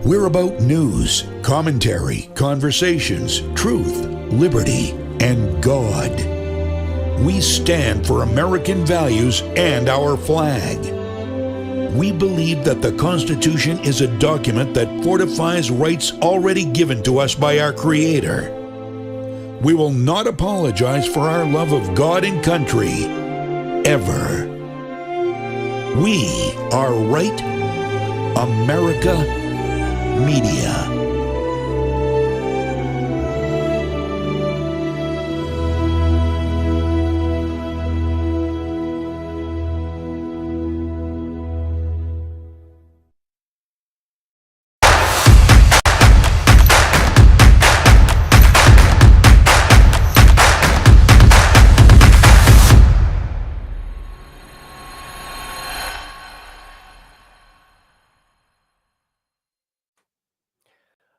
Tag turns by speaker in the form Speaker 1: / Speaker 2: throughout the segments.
Speaker 1: We're about news, commentary, conversations, truth, liberty, and God. We stand for American values and our flag. We believe that the Constitution is a document that fortifies rights already given to us by our Creator. We will not apologize for our love of God and country, ever. We are Right America Media.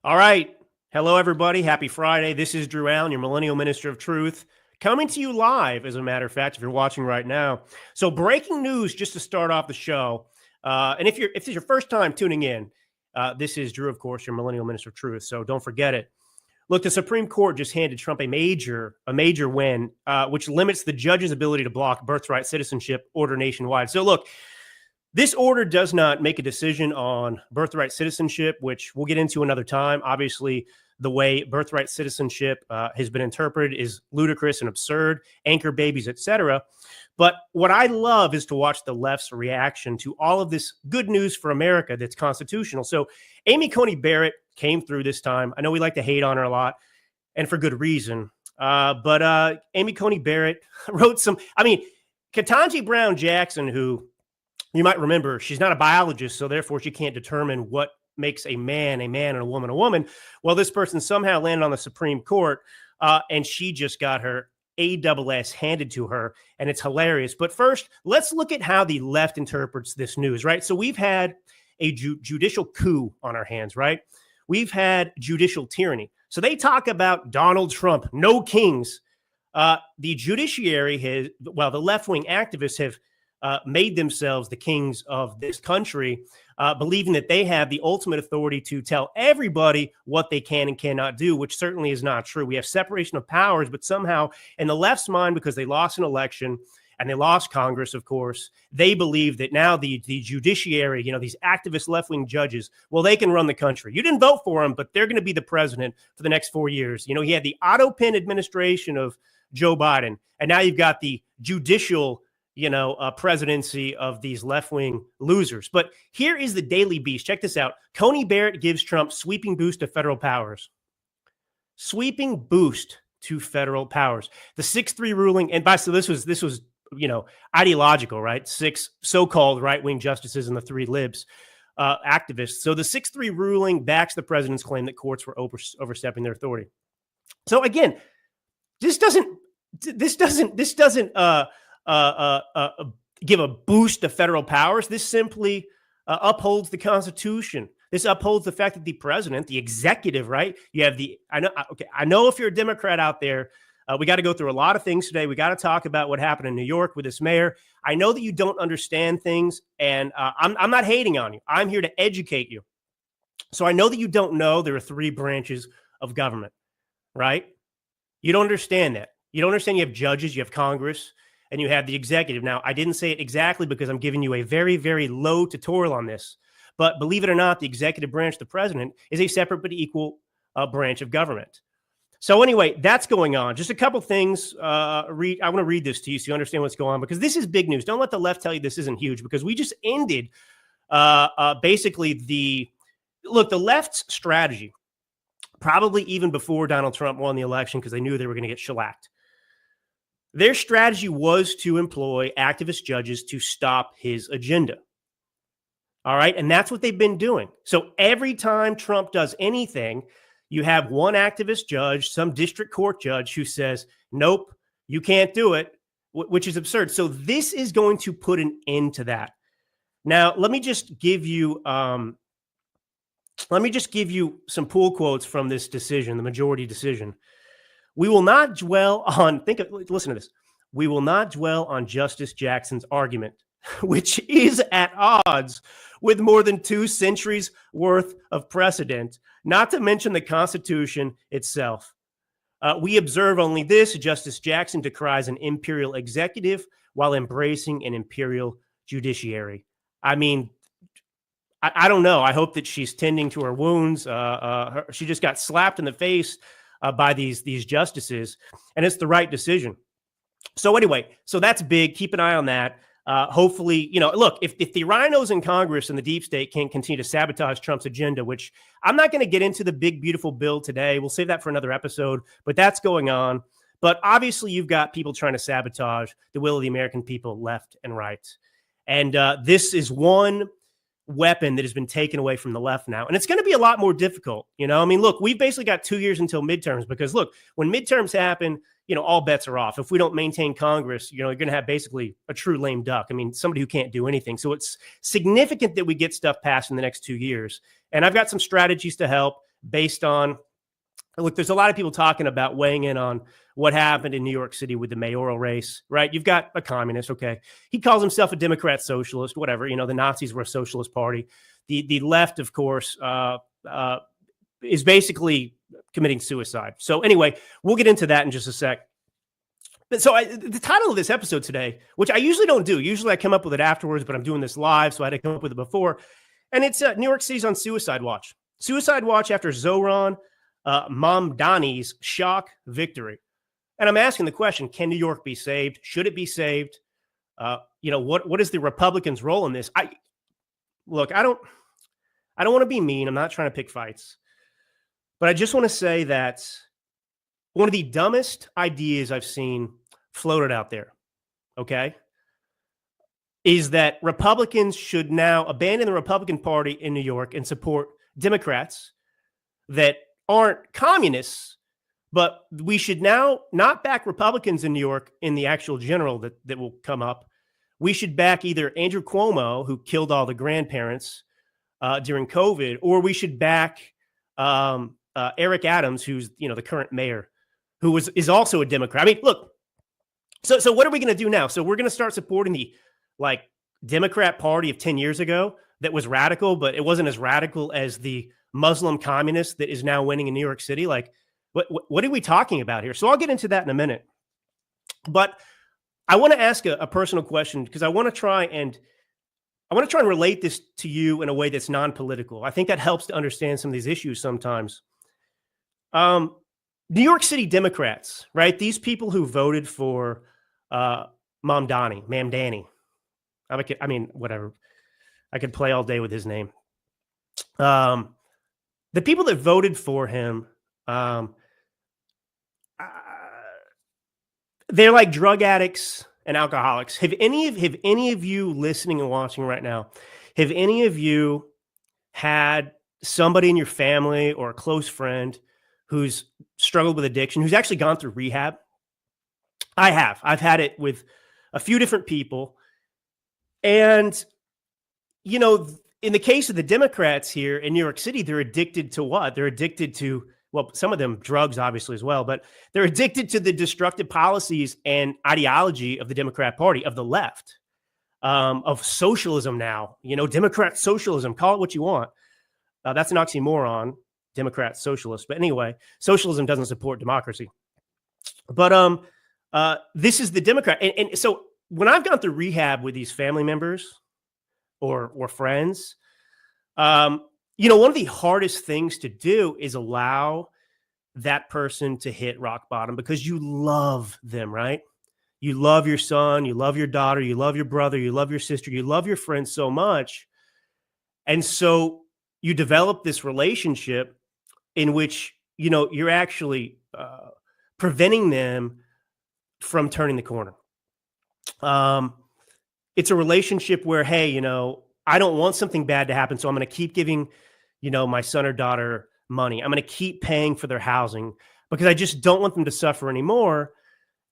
Speaker 2: All right. Hello, everybody. Happy Friday. This is Drew Allen, your Millennial Minister of Truth, coming to you live, as a matter of fact, if you're watching right now. So breaking news just to start off the show. And if it's your first time tuning in, this is Drew, of course, your Millennial Minister of Truth. So don't forget it. Look, the Supreme Court just handed Trump a major win, which limits the judge's ability to block birthright citizenship order nationwide. So look, this order does not make a decision on birthright citizenship, which we'll get into another time. Obviously, the way birthright citizenship has been interpreted is ludicrous and absurd, anchor babies, etc. But what I love is to watch the left's reaction to all of this good news for America that's constitutional. So Amy Coney Barrett came through this time. I know we like to hate on her a lot, and for good reason. But Amy Coney Barrett wrote Ketanji Brown Jackson, who you might remember, she's not a biologist, so therefore she can't determine what makes a man, and a woman, a woman. Well, this person somehow landed on the Supreme Court, and she just got her ASS handed to her, and it's hilarious. But first, let's look at how the left interprets this news, right? So we've had a judicial coup on our hands, right? We've had judicial tyranny. So they talk about Donald Trump, no kings. The judiciary the left-wing activists have made themselves the kings of this country, believing that they have the ultimate authority to tell everybody what they can and cannot do, which certainly is not true. We have separation of powers, but somehow in the left's mind, because they lost an election and they lost Congress, of course, they believe that now the judiciary, these activist left-wing judges, well, they can run the country. You didn't vote for them, but they're going to be the president for the next 4 years. He had the auto-pin administration of Joe Biden, and now you've got the judicial presidency of these left-wing losers. But here is the Daily Beast. Check this out. Coney Barrett gives Trump sweeping boost to federal powers. Sweeping boost to federal powers. The 6-3 ruling, and so this was ideological, right? 6 so-called right-wing justices and the 3 libs activists. So the 6-3 ruling backs the president's claim that courts were overstepping their authority. So again, this doesn't give a boost to federal powers. This simply upholds the Constitution. This upholds the fact that the president, the executive, right? You have I know if you're a Democrat out there, we got to go through a lot of things today. We got to talk about what happened in New York with this mayor. I know that you don't understand things, and I'm not hating on you. I'm here to educate you. So I know that you don't know there are 3 branches of government, right? You don't understand that. You don't understand you have judges, you have Congress, and you have the executive. Now, I didn't say it exactly because I'm giving you a very, very low tutorial on this. But believe it or not, the executive branch, the president, is a separate but equal branch of government. So anyway, that's going on. Just a couple things. I want to read this to you so you understand what's going on, because this is big news. Don't let the left tell you this isn't huge, because we just ended basically the left's strategy, probably even before Donald Trump won the election, because they knew they were going to get shellacked. Their strategy was to employ activist judges to stop his agenda. All right. And that's what they've been doing. So every time Trump does anything, you have one activist judge, some district court judge, who says, nope, you can't do it, which is absurd. So this is going to put an end to that. Now, let me just give you some pull quotes from this decision, the majority decision. We will not dwell on, listen to this. We will not dwell on Justice Jackson's argument which is at odds with more than 2 centuries worth of precedent, not to mention the Constitution itself. We observe only this: Justice Jackson decries an imperial executive while embracing an imperial judiciary. I mean, I don't know. I hope that she's tending to her wounds. She just got slapped in the face by these justices, and it's the right decision. So anyway, so that's big. Keep an eye on that. Hopefully, look, if the rhinos in Congress and the deep state can't continue to sabotage Trump's agenda, which I'm not going to get into the big, beautiful bill today. We'll save that for another episode, but that's going on. But obviously, you've got people trying to sabotage the will of the American people left and right. And this is one weapon that has been taken away from the left now. And it's going to be a lot more difficult. I mean, look, we've basically got 2 years until midterms because, look, when midterms happen, all bets are off. If we don't maintain Congress, you're going to have basically a true lame duck. I mean, somebody who can't do anything. So it's significant that we get stuff passed in the next 2 years. And I've got some strategies to help based on, look, there's a lot of people talking about weighing in on what happened in New York City with the mayoral race, right? You've got a communist, okay. He calls himself a Democrat socialist, whatever. The Nazis were a socialist party. The left, of course, is basically committing suicide. So anyway, we'll get into that in just a sec. So the title of this episode today, which I usually don't do, usually I come up with it afterwards, but I'm doing this live, so I had to come up with it before. And it's New York City's on suicide watch. Suicide watch after Zohran Mamdani's shock victory. And I'm asking the question, can New York be saved? Should it be saved? What is the Republicans' role in this? I don't want to be mean. I'm not trying to pick fights. But I just want to say that one of the dumbest ideas I've seen floated out there, okay, is that Republicans should now abandon the Republican Party in New York and support Democrats that aren't communists, but we should now not back Republicans in New York in the actual general that will come up. We should back either Andrew Cuomo, who killed all the grandparents during COVID, or we should back Eric Adams, who's the current mayor, who is also a Democrat. I mean, look. So what are we going to do now? So we're going to start supporting the Democrat Party of 10 years ago that was radical, but it wasn't as radical as the Muslim communist that is now winning in New York City. What are we talking about here? So I'll get into that in a minute. But I want to ask a personal question because I want to try and relate this to you in a way that's non-political. I think that helps to understand some of these issues sometimes. New York City Democrats, right? These people who voted for Mamdani. I mean, whatever. I could play all day with his name. The people that voted for him, they're like drug addicts and alcoholics. Have any of you listening and watching right now, have any of you had somebody in your family or a close friend who's struggled with addiction, who's actually gone through rehab? I have. I've had it with a few different people. And, in the case of the Democrats here in New York City, they're addicted to what? They're addicted to, well, some of them drugs, obviously, as well, but they're addicted to the destructive policies and ideology of the Democrat Party, of the left, of socialism now. Democrat socialism, call it what you want. That's an oxymoron, Democrat socialist. But anyway, socialism doesn't support democracy. But this is the Democrat. And so when I've gone through rehab with these family members or friends, one of the hardest things to do is allow that person to hit rock bottom because you love them, right? You love your son, you love your daughter, you love your brother, you love your sister, you love your friends so much. And so you develop this relationship in which, you're actually preventing them from turning the corner. It's a relationship where, hey, I don't want something bad to happen, so I'm going to keep giving, my son or daughter money. I'm going to keep paying for their housing because I just don't want them to suffer anymore.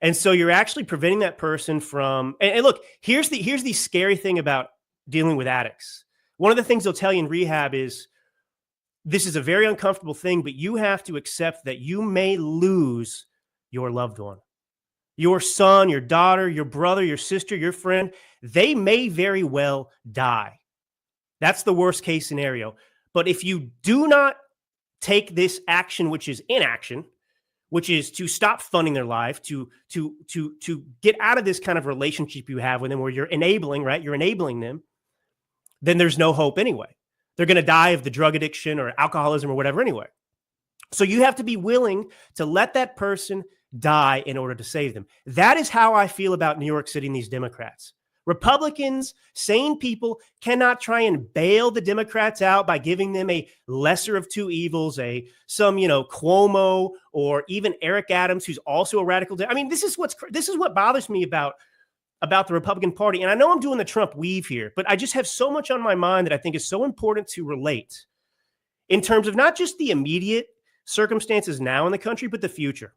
Speaker 2: And so you're actually preventing that person from, and look, here's the scary thing about dealing with addicts. One of the things they'll tell you in rehab is this is a very uncomfortable thing, but you have to accept that you may lose your loved one. Your son, your daughter, your brother, your sister, your friend, they may very well die. That's the worst case scenario. But if you do not take this action, which is inaction, which is to stop funding their life, to get out of this kind of relationship you have with them where you're enabling, right? You're enabling them, then there's no hope anyway. They're going to die of the drug addiction or alcoholism or whatever anyway. So you have to be willing to let that person die in order to save them. That is how I feel about New York City and these Democrats. Republicans, sane people, cannot try and bail the Democrats out by giving them a lesser of two evils, some Cuomo or even Eric Adams, who's also a radical. I mean, this is what bothers me about the Republican Party. And I know I'm doing the Trump weave here, but I just have so much on my mind that I think is so important to relate in terms of not just the immediate circumstances now in the country, but the future.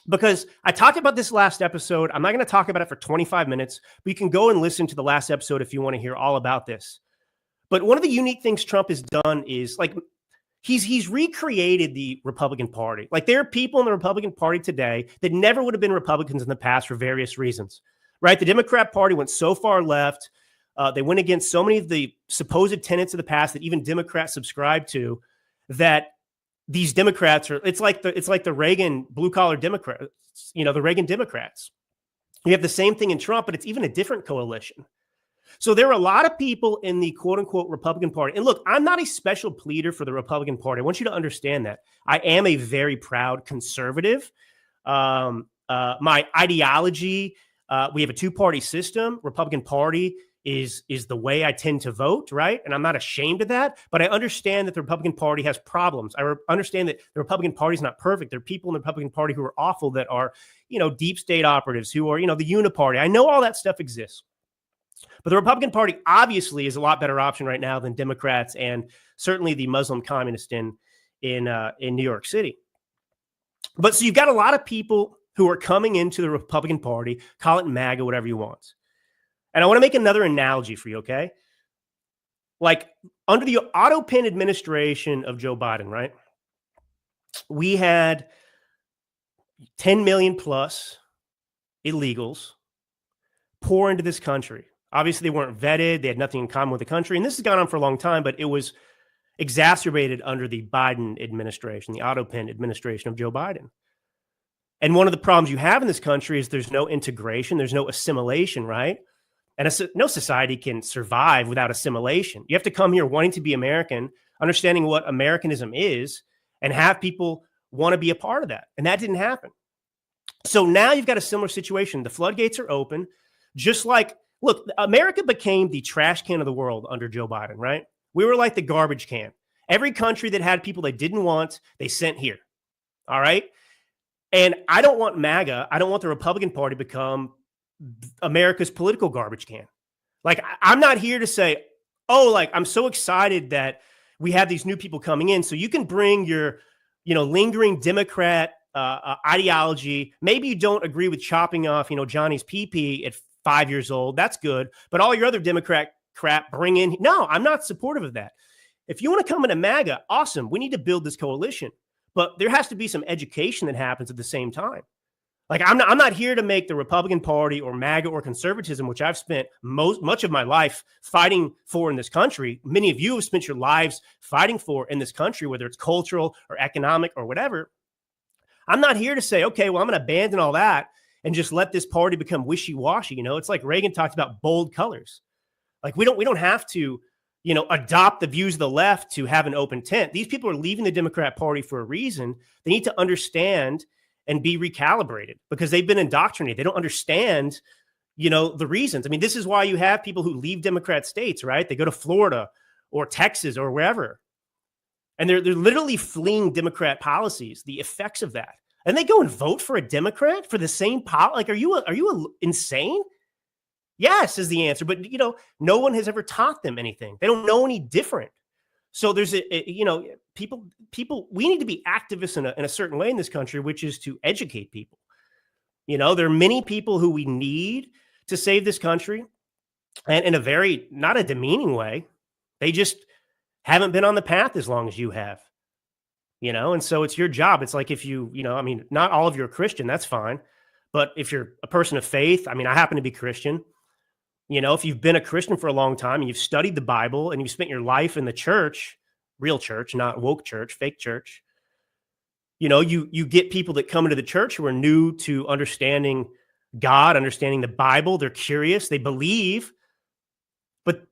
Speaker 2: Because I talked about this last episode. I'm not going to talk about it for 25 minutes, but you can go and listen to the last episode if you want to hear all about this. But one of the unique things Trump has done is he's recreated the Republican Party. Like, there are people in the Republican Party today that never would have been Republicans in the past for various reasons, right? The Democrat Party went so far left. They went against so many of the supposed tenets of the past that even Democrats subscribe to, that these Democrats are, it's like the Reagan blue collar Democrats, the Reagan Democrats. You have the same thing in Trump, but it's even a different coalition. So there are a lot of people in the quote unquote Republican Party. And look, I'm not a special pleader for the Republican Party. I want you to understand that. I am a very proud conservative. My ideology, we have a two-party system. Republican Party is the way I tend to vote, right? And I'm not ashamed of that, but I understand that the Republican Party has problems. I understand that the Republican Party is not perfect. There are people in the Republican Party who are awful, that are, deep state operatives, who are, the uniparty. I know all that stuff exists. But the Republican Party obviously is a lot better option right now than Democrats and certainly the Muslim communists in New York City. But so you've got a lot of people who are coming into the Republican Party, call it MAGA, whatever you want. And I want to make another analogy for you, okay? Like, under the auto pen administration of Joe Biden, right? We had 10 million plus illegals pour into this country. Obviously, they weren't vetted. They had nothing in common with the country. And this has gone on for a long time, but it was exacerbated under the Biden administration, the auto pen administration of Joe Biden. And one of the problems you have in this country is there's no integration. There's no assimilation, right? And no society can survive without assimilation. You have to come here wanting to be American, understanding what Americanism is, and have people want to be a part of that. And that didn't happen. So now you've got a similar situation. The floodgates are open. Just like, look, America became the trash can of the world under Joe Biden, right? We were like the garbage can. Every country that had people they didn't want, they sent here. All right? And I don't want MAGA. I don't want the Republican Party to become America's political garbage can. Like, I'm not here to say, I'm so excited that we have these new people coming in. So you can bring your, lingering Democrat ideology. Maybe you don't agree with chopping off, Johnny's pee-pee at 5 years old. That's good. But all your other Democrat crap, bring in. No, I'm not supportive of that. If you want to come into MAGA, awesome. We need to build this coalition. But there has to be some education that happens at the same time. Like, I'm not here to make the Republican Party or MAGA or conservatism, which I've spent much of my life fighting for in this country. Many of you have spent your lives fighting for in this country, whether it's cultural or economic or whatever. I'm not here to say, okay, well, I'm going to abandon all that and just let this party become wishy-washy. It's like Reagan talked about bold colors. Like, we don't have to, adopt the views of the left to have an open tent. These people are leaving the Democrat Party for a reason. They need to understand and be recalibrated because they've been indoctrinated. They don't understand, the reasons. I mean, this is why you have people who leave Democrat states, right? They go to Florida or Texas or wherever. And they're literally fleeing Democrat policies, the effects of that. And they go and vote for a Democrat for the same Like, are you insane? Yes, is the answer. But, no one has ever taught them anything. They don't know any different. So there's people, we need to be activists in a certain way in this country, which is to educate people. There are many people who we need to save this country, and in a very, not a demeaning way. They just haven't been on the path as long as you have, and so it's your job. It's like if not all of you are Christian, that's fine. But if you're a person of faith, I mean, I happen to be Christian. You know, if you've been a Christian for a long time and you've studied the Bible and you've spent your life in the church, real church, not woke church, fake church, you know, you get people that come into the church who are new to understanding God, understanding the Bible. They're curious, they believe, but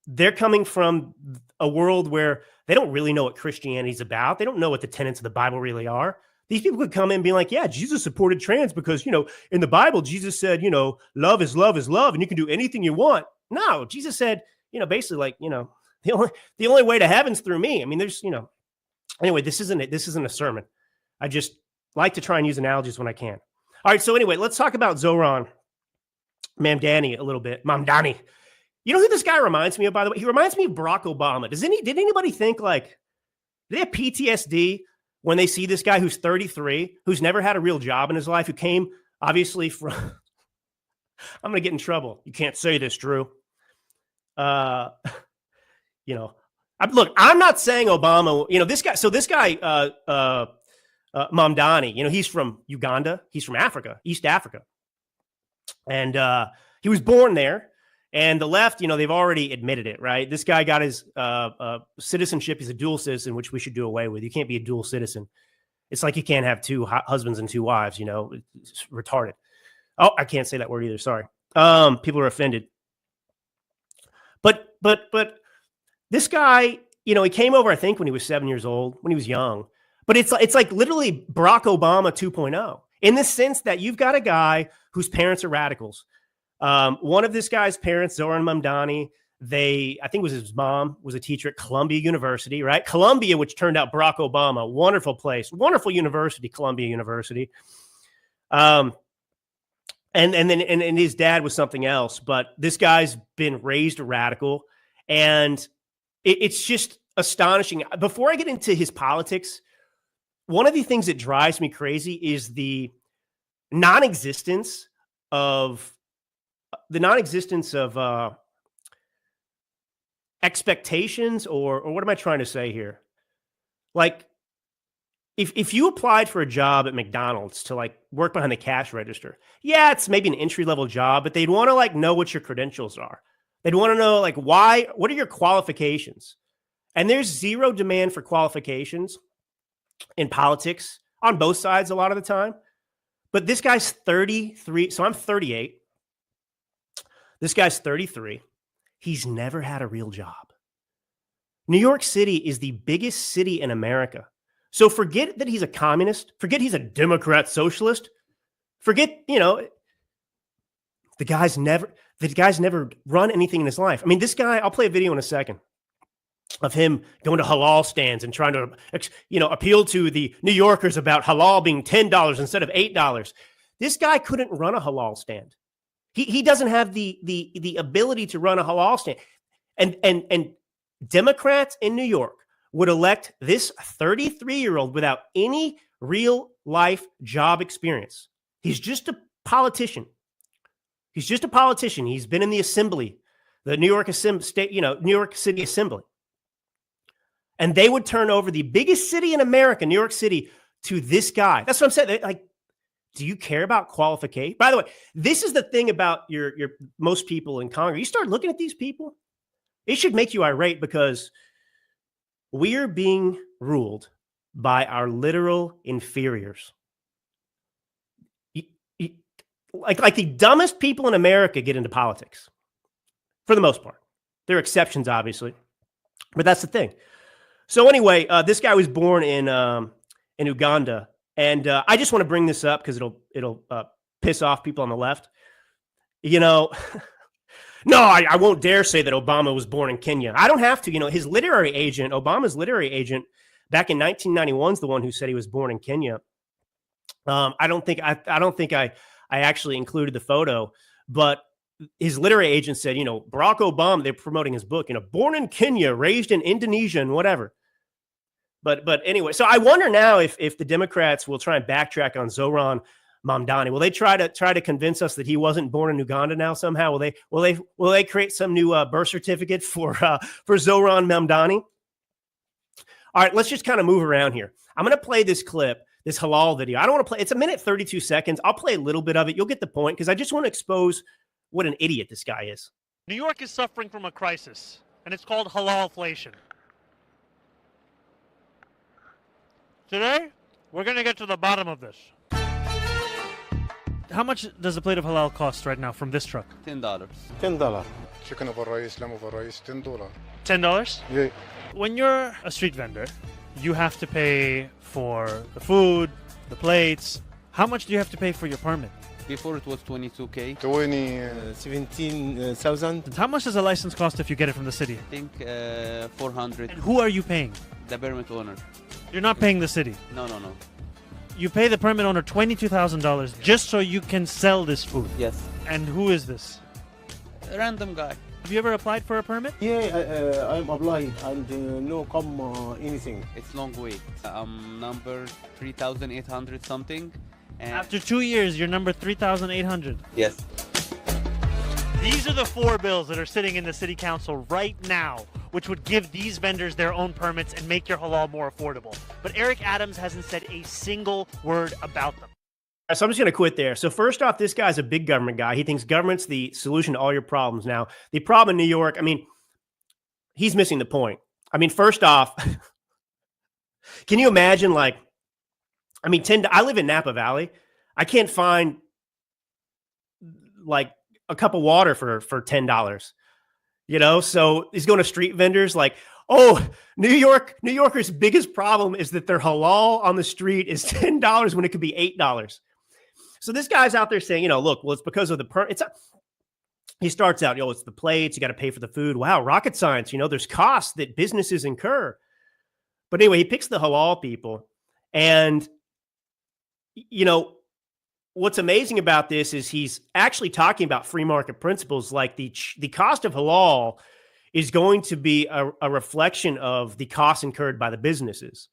Speaker 2: they're coming from a world where they don't really know what Christianity's about. They don't know what the tenets of the Bible really are. These people could come in and be like, yeah, Jesus supported trans because, you know, in the Bible, Jesus said, you know, love is love, and you can do anything you want. No, Jesus said, you know, basically like, you know, the only way to heaven's through me. I mean, there's, you know, anyway, this isn't a sermon. I just like to try and use analogies when I can. All right. So anyway, let's talk about Zohran Mamdani a little bit. Mamdani. You know who this guy reminds me of, by the way? He reminds me of Barack Obama. Did anybody think like, do they have PTSD when they see this guy who's 33, who's never had a real job in his life, who came obviously from, I'm going to get in trouble. You can't say this, Drew. You know, look, I'm not saying Obama, you know, this guy, Mamdani, you know, he's from Uganda. He's from Africa, East Africa. And he was born there. And the left, you know, they've already admitted it, right? This guy got his citizenship. He's a dual citizen, which we should do away with. You can't be a dual citizen. It's like you can't have two husbands and two wives, you know, it's retarded. Oh, I can't say that word either. Sorry. People are offended. But this guy, you know, he came over, I think, when he was 7 years old, when he was young. But it's like literally Barack Obama 2.0 in the sense that you've got a guy whose parents are radicals. One of this guy's parents, Zohran Mamdani, I think it was his mom, was a teacher at Columbia University, right? Columbia, which turned out Barack Obama, wonderful place, wonderful university, Columbia University. And his dad was something else, but this guy's been raised a radical, and it's just astonishing. Before I get into his politics, one of the things that drives me crazy is the non-existence of expectations, or what am I trying to say here? Like, if you applied for a job at McDonald's to like work behind the cash register, yeah, it's maybe an entry-level job, but they'd want to like know what your credentials are. They'd want to know like what are your qualifications? And there's zero demand for qualifications in politics on both sides a lot of the time. But this guy's 33, so I'm 38. This guy's 33. He's never had a real job. New York City is the biggest city in America. So forget that he's a communist. Forget he's a Democrat socialist. Forget, you know, the guy's never run anything in his life. I mean, this guy, I'll play a video in a second of him going to halal stands and trying to, you know, appeal to the New Yorkers about halal being $10 instead of $8. This guy couldn't run a halal stand. He doesn't have the ability to run a halal stand. And Democrats in New York would elect this 33-year-old without any real life job experience. He's just a politician. He's just a politician. He's been in the assembly, the New York New York City Assembly. And they would turn over the biggest city in America, New York City, to this guy. That's what I'm saying. Like, do you care about qualification? By the way, this is the thing about your most people in Congress. You start looking at these people, it should make you irate, because we are being ruled by our literal inferiors. Like the dumbest people in America get into politics, for the most part. There are exceptions, obviously, but that's the thing. So anyway, this guy was born in Uganda, and I just want to bring this up because it'll piss off people on the left. You know, no, I won't dare say that Obama was born in Kenya. I don't have to. You know, his literary agent, Obama's literary agent, back in 1991 is the one who said he was born in Kenya. I don't think I actually included the photo, but his literary agent said, you know, Barack Obama, they're promoting his book, you know, born in Kenya, raised in Indonesia and whatever. But anyway, so I wonder now if the Democrats will try and backtrack on Zohran Mamdani. Will they try to convince us that he wasn't born in Uganda now somehow? Will they create some new birth certificate for Zohran Mamdani? All right, let's just kind of move around here. I'm going to play this clip. this halal video. I don't want to play. It's a minute 32 seconds. I'll play a little bit of it. You'll get the point because I just want to expose what an idiot this guy is.
Speaker 3: New York is suffering from a crisis, and it's called halalflation. Today, we're going to get to the bottom of this. How much does a plate of halal cost right now from this truck?
Speaker 4: $10.
Speaker 5: $10. Chicken over rice, lamb over rice, $10.
Speaker 3: $10?
Speaker 5: Yeah.
Speaker 3: When you're a street vendor, you have to pay for the food, the plates. How much do you have to pay for your permit?
Speaker 4: Before it was 22K.
Speaker 5: 17,000.
Speaker 3: And how much does a license cost if you get it from the city?
Speaker 4: I think 400.
Speaker 3: And who are you paying?
Speaker 4: The permit owner.
Speaker 3: You're not paying the city.
Speaker 4: No.
Speaker 3: You pay the permit owner $22,000 just so you can sell this food.
Speaker 4: Yes.
Speaker 3: And who is this?
Speaker 4: A random guy.
Speaker 3: Have you ever applied for a permit?
Speaker 5: Yeah, I'm applied and no come anything.
Speaker 4: It's long way. I'm number 3,800 something. And
Speaker 3: After 2 years, you're number 3,800.
Speaker 4: yes.
Speaker 3: These are the 4 bills that are sitting in the city council right now, which would give these vendors their own permits and make your halal more affordable. But Eric Adams hasn't said a single word about them.
Speaker 2: So I'm just going to quit there. So first off, this guy's a big government guy. He thinks government's the solution to all your problems. Now, the problem in New York, I mean, he's missing the point. I mean, first off, can you imagine I live in Napa Valley. I can't find like a cup of water for $10. So he's going to street vendors like, oh, New Yorkers' biggest problem is that their halal on the street is $10 when it could be $8. So this guy's out there saying, look, well, it's because of the he starts out, it's the plates, you got to pay for the food. Wow, rocket science, there's costs that businesses incur. But anyway, he picks the halal people. And, what's amazing about this is he's actually talking about free market principles, like the cost of halal is going to be a reflection of the costs incurred by the businesses.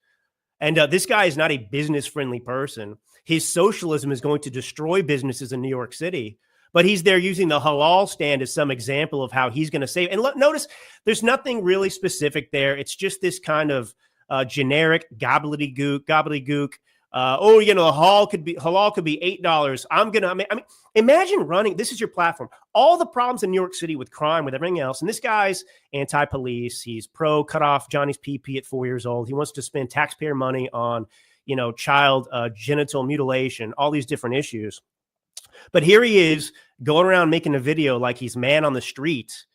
Speaker 2: And this guy is not a business-friendly person. His socialism is going to destroy businesses in New York City, but he's there using the halal stand as some example of how he's going to save. And notice there's nothing really specific there. It's just this kind of generic gobbledygook. Halal could be $8. I mean, imagine running. This is your platform. All the problems in New York City with crime, with everything else. And this guy's anti-police. He's pro cut off Johnny's pee at 4 years old. He wants to spend taxpayer money on, child genital mutilation, all these different issues. But here he is going around making a video like he's man on the street.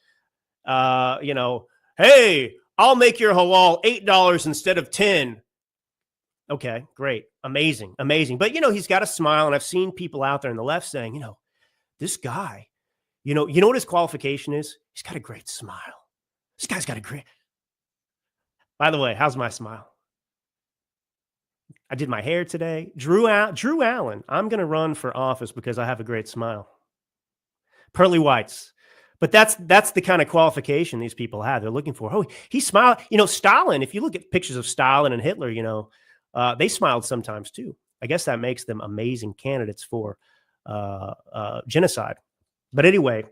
Speaker 2: Hey, I'll make your halal $8 instead of $10. Okay, great. Amazing. But, he's got a smile. And I've seen people out there on the left saying, this guy, you know what his qualification is? He's got a great smile. This guy's got a great. By the way, how's my smile? I did my hair today. Drew Allen. I'm going to run for office because I have a great smile. Pearly whites. But that's the kind of qualification these people have. They're looking for. Oh, he smiled. Stalin, if you look at pictures of Stalin and Hitler, they smiled sometimes too. I guess that makes them amazing candidates for genocide. But anyway,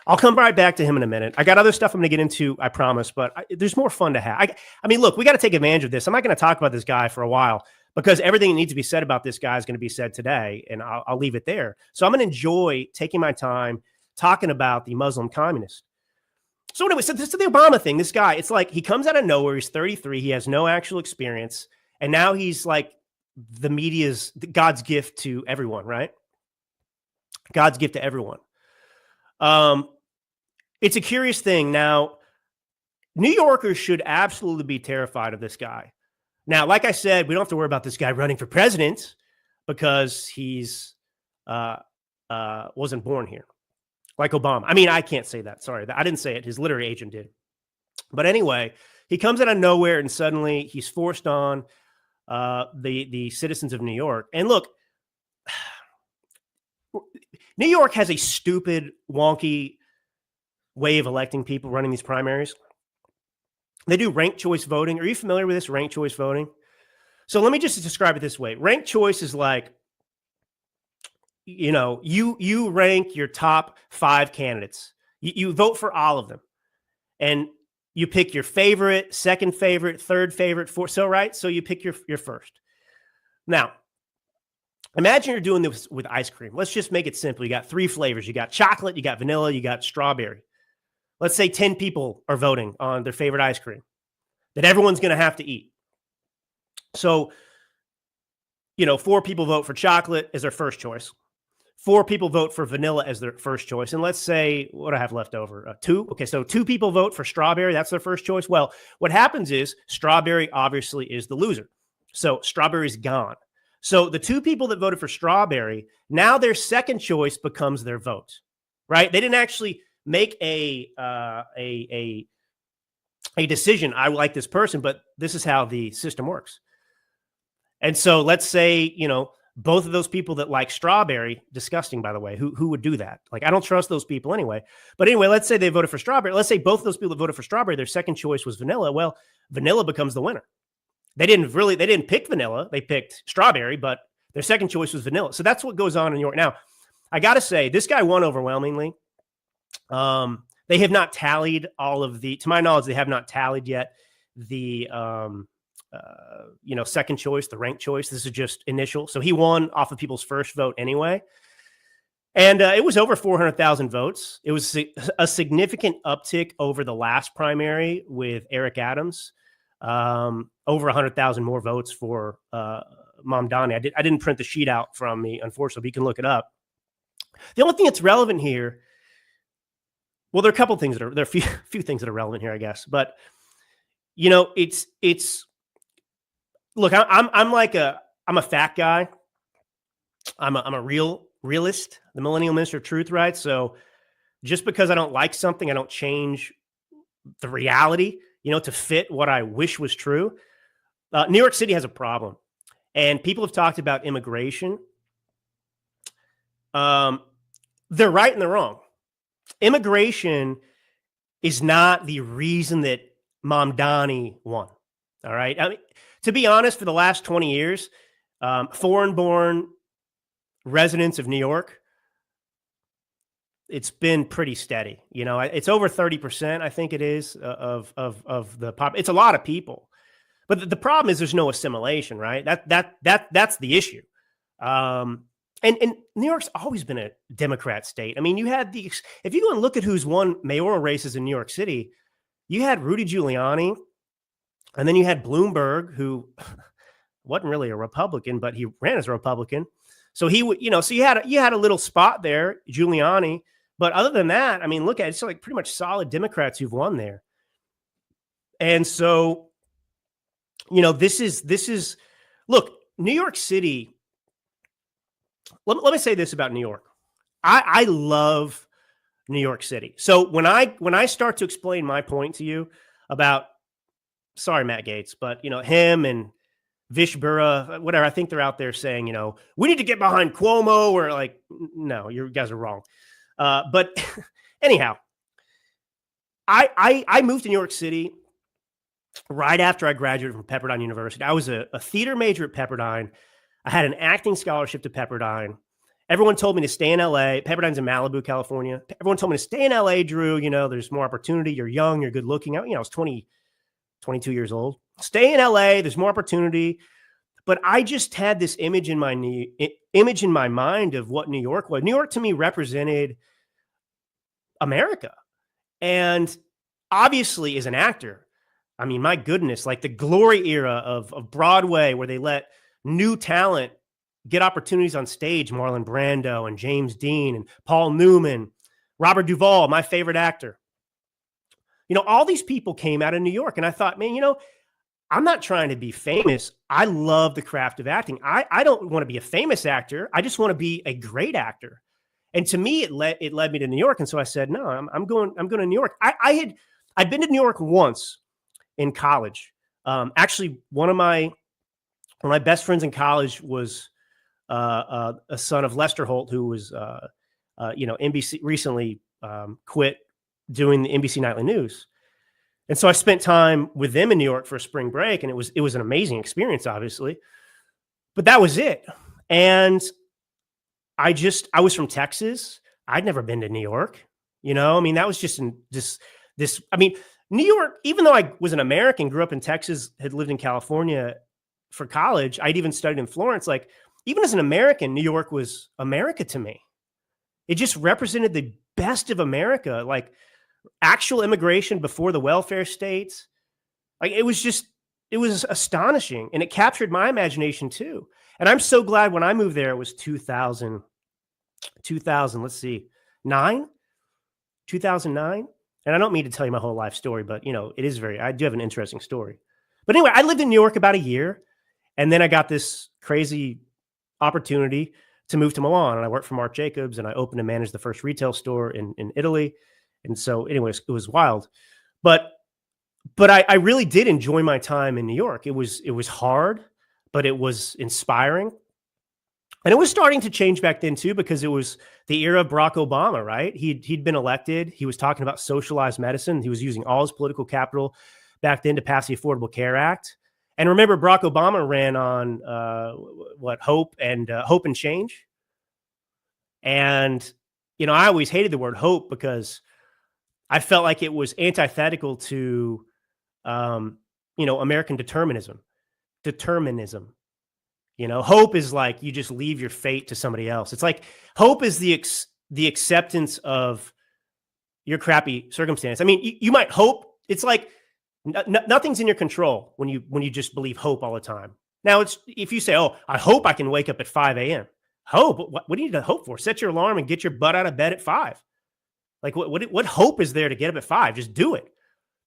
Speaker 2: I'll come right back to him in a minute. I got other stuff I'm going to get into, I promise, but there's more fun to have. I mean, look, we got to take advantage of this. I'm not going to talk about this guy for a while because everything that needs to be said about this guy is going to be said today, and I'll leave it there. So I'm going to enjoy taking my time talking about the Muslim communist. So anyway, so this is the Obama thing. This guy, it's like he comes out of nowhere. He's 33. He has no actual experience. And now he's like the media's God's gift to everyone, right? God's gift to everyone. It's a curious thing. Now, New Yorkers should absolutely be terrified of this guy. Now, like I said, we don't have to worry about this guy running for president because he's wasn't born here, like Obama. I mean, I can't say that. Sorry, I didn't say it. His literary agent did. But anyway, he comes out of nowhere and suddenly he's forced on the citizens of New York. And look, New York has a stupid, wonky way of electing people running these primaries. They do ranked choice voting. Are you familiar with this, ranked choice voting? So let me just describe it this way. Ranked choice is like, you rank your top 5 candidates. You vote for all of them. And you pick your favorite, second favorite, third favorite, fourth. So you pick your first. Now, imagine you're doing this with ice cream. Let's just make it simple. You got 3 flavors. You got chocolate, you got vanilla, you got strawberry. Let's say 10 people are voting on their favorite ice cream that everyone's going to have to eat. So, 4 people vote for chocolate as their first choice. 4 people vote for vanilla as their first choice. And let's say, what do I have left over? 2. Okay, so 2 people vote for strawberry. That's their first choice. Well, what happens is strawberry obviously is the loser. So strawberry's gone. So the 2 people that voted for strawberry, now their second choice becomes their vote, right? They didn't actually make a decision. I like this person, but this is how the system works. And so let's say, both of those people that like strawberry, disgusting, by the way, who would do that? Like, I don't trust those people anyway. But anyway, let's say they voted for strawberry. Let's say both of those people that voted for strawberry, their second choice was vanilla. Well, vanilla becomes the winner. They didn't pick vanilla. They picked strawberry, but their second choice was vanilla. So that's what goes on in New York. Now, I got to say, this guy won overwhelmingly. They have not tallied to my knowledge, they have not tallied yet the, second choice, the ranked choice. This is just initial. So he won off of people's first vote anyway. And it was over 400,000 votes. It was a significant uptick over the last primary with Eric Adams. Over 100,000 more votes for Mamdani. I didn't print the sheet out from me, unfortunately, but you can look it up. The only thing that's relevant here, well, there are a couple things there are a few things that are relevant here, I guess. But it's look, I'm a fact guy. I'm a realist, the millennial minister of truth, right? So just because I don't like something, I don't change the reality, to fit what I wish was true. New York City has a problem, and people have talked about immigration. They're right and they're wrong. Immigration is not the reason that Mamdani won. All right. I mean, to be honest, for the last 20 years, foreign-born residents of New York, it's been pretty steady. It's over 30%, I think it is, of the pop. It's a lot of people. But the problem is there's no assimilation, right? That's the issue. And New York's always been a Democrat state. I mean, you had if you go and look at who's won mayoral races in New York City, you had Rudy Giuliani, and then you had Bloomberg, who wasn't really a Republican, but he ran as a Republican. So he would, so you had a little spot there, Giuliani. But other than that, I mean, look at it, it's like pretty much solid Democrats who've won there. And so, this is look, New York City. Let me say this about New York. I love New York City. So when I start to explain my point to you about, sorry, Matt Gaetz, but him and Vish Burra, whatever, I think they're out there saying, we need to get behind Cuomo, or like, no, you guys are wrong. But anyhow, I moved to New York City right after I graduated from Pepperdine University. I was a theater major at Pepperdine. I had an acting scholarship to Pepperdine. Everyone told me to stay in LA. Pepperdine's in Malibu, California. Everyone told me to stay in LA, Drew. There's more opportunity. You're young. You're good looking. I was 22 years old. Stay in LA. There's more opportunity. But I just had this image in my mind of what New York was. New York to me represented America. And obviously as an actor, I mean, my goodness, like the glory era of Broadway, where they let new talent get opportunities on stage, Marlon Brando and James Dean and Paul Newman, Robert Duvall, my favorite actor. All these people came out of New York, and I thought, man, I'm not trying to be famous. I love the craft of acting. I don't want to be a famous actor. I just want to be a great actor. And to me, it led me to New York. And so I said, no, I'm going to New York. I'd been to New York once in college. Actually, one of my best friends in college was a son of Lester Holt, who was, NBC recently quit doing the NBC Nightly News. And so I spent time with them in New York for a spring break, and it was an amazing experience, obviously. But that was it. And I was from Texas. I'd never been to New York. I mean, that was just New York, even though I was an American, grew up in Texas, had lived in California, for college, I'd even studied in Florence. Like, even as an American, New York was America to me. It just represented the best of America, like actual immigration before the welfare states. Like, it was astonishing, and it captured my imagination too. And I'm so glad when I moved there, it was 2000, let's see, 2009. And I don't mean to tell you my whole life story, but I do have an interesting story. But anyway, I lived in New York about a year, and then I got this crazy opportunity to move to Milan, and I worked for Marc Jacobs, and I opened and managed the first retail store in Italy. And so anyways, it was wild. But I really did enjoy my time in New York. It was hard, but it was inspiring. And it was starting to change back then too, because it was the era of Barack Obama, right? He'd been elected. He was talking about socialized medicine. He was using all his political capital back then to pass the Affordable Care Act. And remember, Barack Obama ran on hope and change. And I always hated the word hope because I felt like it was antithetical to American determinism. Hope is like you just leave your fate to somebody else. It's like hope is the acceptance of your crappy circumstance. I mean, you might hope. It's like nothing's in your control when you just believe hope all the time. Now, it's if you say, "Oh, I hope I can wake up at 5 a.m." Hope? What do you need to hope for? Set your alarm and get your butt out of bed at 5. Like what hope is there to get up at 5? Just do it.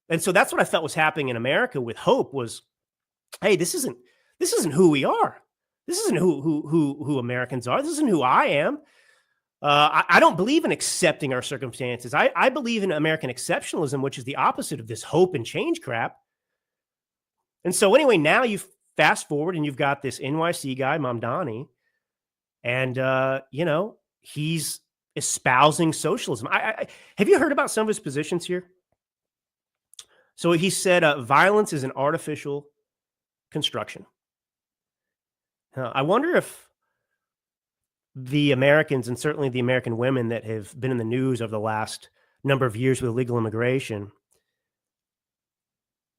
Speaker 2: And so that's what I felt was happening in America with hope was, hey, this isn't who we are. This isn't who Americans are. This isn't who I am. I don't believe in accepting our circumstances. I believe in American exceptionalism, which is the opposite of this hope and change crap. And so anyway, now you fast forward and you've got this NYC guy, Mamdani, and he's espousing socialism. Have you heard about some of his positions here? So he said, violence is an artificial construction. I wonder if the Americans, and certainly the American women that have been in the news over the last number of years with illegal immigration,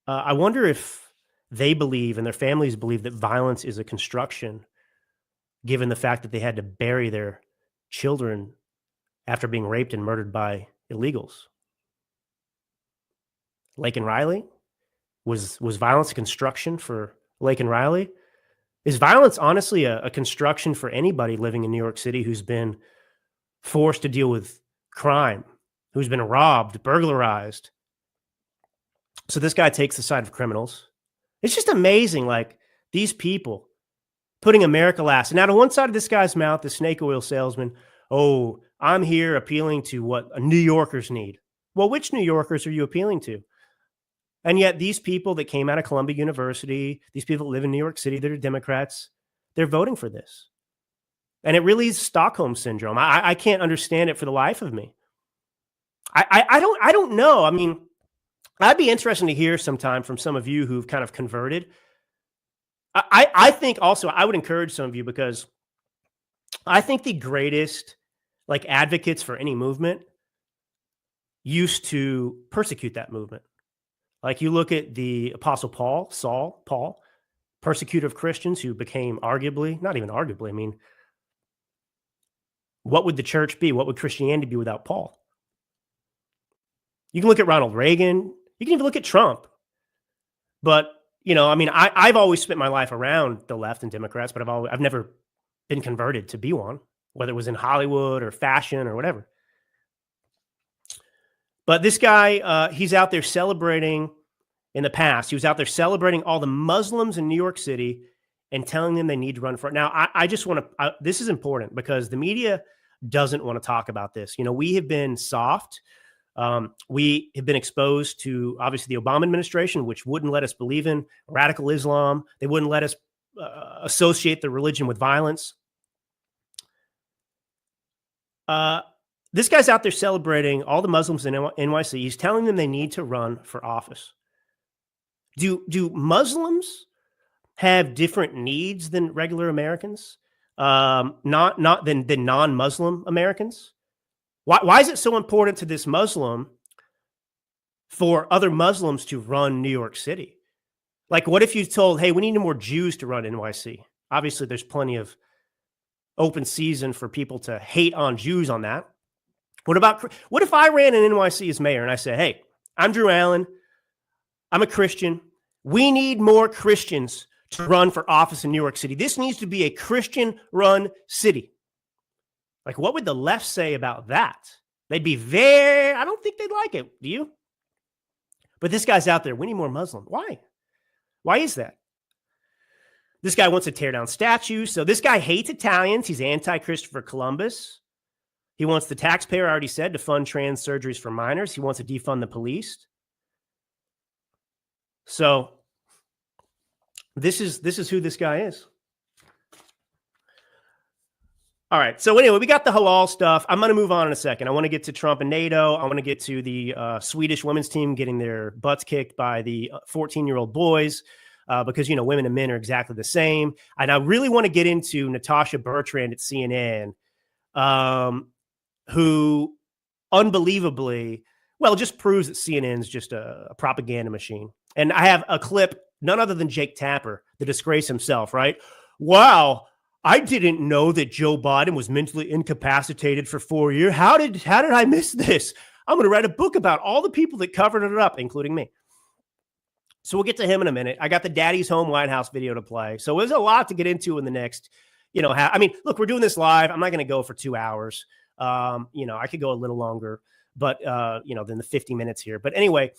Speaker 2: I wonder if they believe and their families believe that violence is a construction, given the fact that they had to bury their children after being raped and murdered by illegals. Laken Riley? Was violence a construction for Laken Riley? Is violence honestly a construction for anybody living in New York City who's been forced to deal with crime, who's been robbed, burglarized? So this guy takes the side of criminals. It's just amazing, like these people putting America last. And out of one side of this guy's mouth, the snake oil salesman, oh, I'm here appealing to what New Yorkers need. Well, which New Yorkers are you appealing to? And yet these people that came out of Columbia University, these people that live in New York City that are Democrats, they're voting for this. And it really is Stockholm syndrome. I can't understand it for the life of me. I don't know. I mean, I'd be interested to hear sometime from some of you who've kind of converted. I think also I would encourage some of you, because I think the greatest like advocates for any movement used to persecute that movement. Like you look at the Apostle Paul, persecutor of Christians who became arguably, not even arguably, I mean, what would the church be? What would Christianity be without Paul? You can look at Ronald Reagan. You can even look at Trump. But, I mean, I've always spent my life around the left and Democrats, but I've never been converted to be one, whether it was in Hollywood or fashion or whatever. But this guy, he's out there celebrating in the past. He was out there celebrating all the Muslims in New York City and telling them they need to run for it. Now, I just want to, this is important because the media doesn't want to talk about this. We have been soft. We have been exposed to, obviously, the Obama administration, which wouldn't let us believe in radical Islam. They wouldn't let us associate the religion with violence. This guy's out there celebrating all the Muslims in NYC. He's telling them they need to run for office. Do Muslims have different needs than regular Americans? Not than non-Muslim Americans? Why is it so important to this Muslim for other Muslims to run New York City? Like, what if you told, hey, we need more Jews to run NYC? Obviously, there's plenty of open season for people to hate on Jews on that. What if I ran an NYC as mayor and I said, hey, I'm Drew Allen. I'm a Christian. We need more Christians to run for office in New York City. This needs to be a Christian-run city. Like, what would the left say about that? They'd be I don't think they'd like it. Do you? But this guy's out there. We need more Muslim. Why? Why is that? This guy wants to tear down statues. So this guy hates Italians. He's anti-Christopher Columbus. He wants the taxpayer, I already said, to fund trans surgeries for minors. He wants to defund the police. So this is who this guy is. All right. So anyway, we got the halal stuff. I'm going to move on in a second. I want to get to Trump and NATO. I want to get to the Swedish women's team getting their butts kicked by the 14-year-old boys because, women and men are exactly the same. And I really want to get into Natasha Bertrand at CNN, who unbelievably, just proves that CNN's just a propaganda machine. And I have a clip, none other than Jake Tapper, the disgrace himself, right? Wow. I didn't know that Joe Biden was mentally incapacitated for 4 years. How did I miss this? I'm going to write a book about all the people that covered it up, including me. So we'll get to him in a minute. I got the Daddy's Home White House video to play. So there's a lot to get into in the next, look, we're doing this live. I'm not going to go for 2 hours. I could go a little longer, but, than the 50 minutes here. But anyway,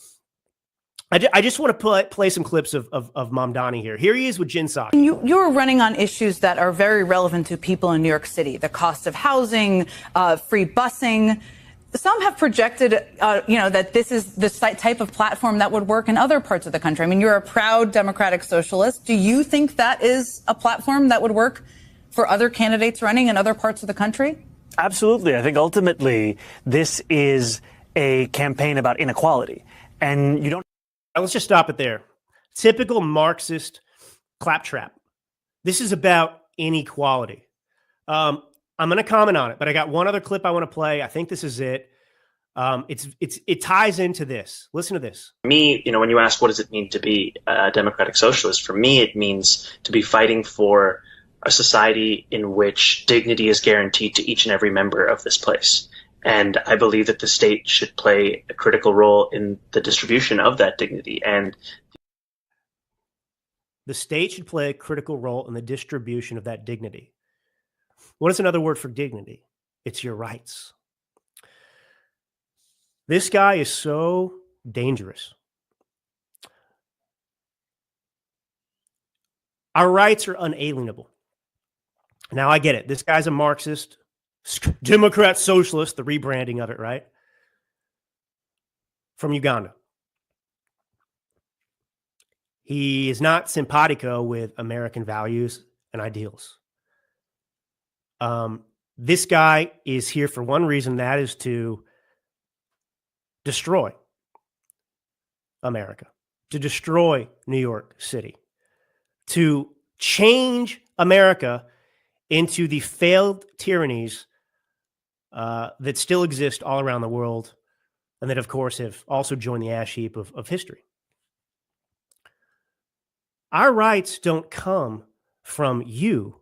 Speaker 2: I just want to play some clips of Mamdani here. Here he is with Jen Psaki.
Speaker 6: You're running on issues that are very relevant to people in New York City, the cost of housing, free busing. Some have projected, that this is the type of platform that would work in other parts of the country. I mean, you're a proud democratic socialist. Do you think that is a platform that would work for other candidates running in other parts of the country?
Speaker 7: Absolutely. I think ultimately this is a campaign about inequality. And you don't.
Speaker 2: Let's just stop it there. Typical Marxist claptrap. This is about inequality. I'm going to comment on it, but I got one other clip I want to play. I think this is it. It ties into this. Listen to this.
Speaker 8: For me, when you ask what does it mean to be a democratic socialist, for me it means to be fighting for a society in which dignity is guaranteed to each and every member of this place. And I believe that the state should play a critical role in the distribution of that dignity. And
Speaker 2: the state should play a critical role in the distribution of that dignity. What is another word for dignity? It's your rights. This guy is so dangerous. Our rights are unalienable. Now, I get it. This guy's a Marxist. Democrat socialist, the rebranding of it, right? From Uganda. He is not simpatico with American values and ideals. This guy is here for one reason, that is to destroy America, to destroy New York City, to change America into the failed tyrannies that still exist all around the world, and that, of course, have also joined the ash heap of history. Our rights don't come from you,